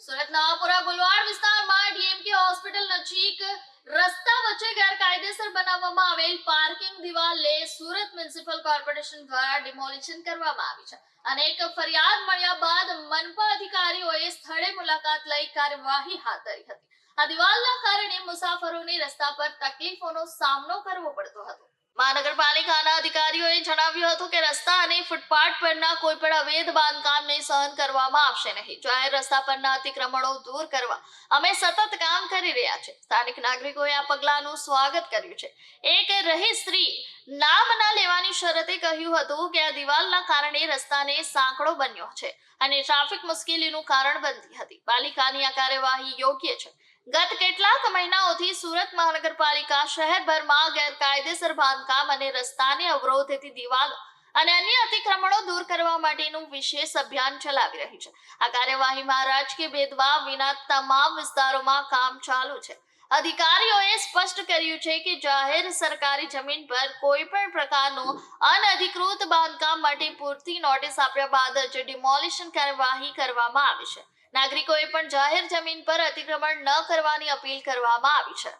સુરતના નવાપુરા ગુલવાડ વિસ્તારમાં ડીએમકે હોસ્પિટલ નજીક રસ્તા વચ્ચે ગેરકાયદેસર બનાવવામાં આવેલ પાર્કિંગ દિવાલને સુરત મ્યુનિસિપલ કોર્પોરેશન દ્વારા ડિમોલિશન કરવામાં આવી છે. અનેક ફરિયાદ મળ્યા બાદ મનપા અધિકારીઓએ સ્થળે મુલાકાત લઈ કાર્યવાહી હાથ ધરી હતી. આ દિવાલના કારણે મુસાફરોને રસ્તા પર તકલીફોનો સામનો કરવો પડતો હતો. મહાનગરપાલિકાના અધિકારીઓએ જણાવ્યું હતું કે રસ્તા અને ફૂટપાથ પરના કોઈ પણ અવૈધ બાંધકામને સહન કરવામાં આવશે નહીં. જાહેર રસ્તા પરના અતિક્રમણો દૂર કરવા અમે સતત કામ કરી રહ્યા છે. સ્થાનિક નાગરિકોએ આ પગલાંનું સ્વાગત કર્યું છે. એક રહીસ્ત્રી નામ ના લેવાની શરતે કહ્યું હતું કે આ દિવાલના કારણે રસ્તાને સાંકડો બન્યો છે અને ટ્રાફિક મુશ્કેલીનું કારણ બનતી હતી. પાલિકાની આ કાર્યવાહી યોગ્ય છે. ગત કેટલાક મહિનાઓથી સુરત મહાનગરપાલિકા શહેરભરમાં ગેરકાયદેસર બાંધકામ અને રસ્તાને અવરોધતી દિવાલો અને અન્ય અતિક્રમણો દૂર કરવા માટેનું વિશેષ અભિયાન ચલાવી રહી છે. આ કાર્યવાહીમાં રાજકીય ભેદભાવ વિના તમામ વિસ્તારોમાં કામ ચાલુ છે. અધિકારીઓએ સ્પષ્ટ કર્યું છે કે જાહેર સરકારી જમીન પર કોઈ પણ પ્રકારનું અનધિકૃત બાંધકામ માટે પૂરતી નોટિસ આપ્યા બાદ જ ડિમોલિશન કાર્યવાહી કરવામાં આવી છે. નાગરિકોએ પણ જાહેર જમીન પર અતિક્રમણ ન કરવાની અપીલ કરવામાં આવી છે.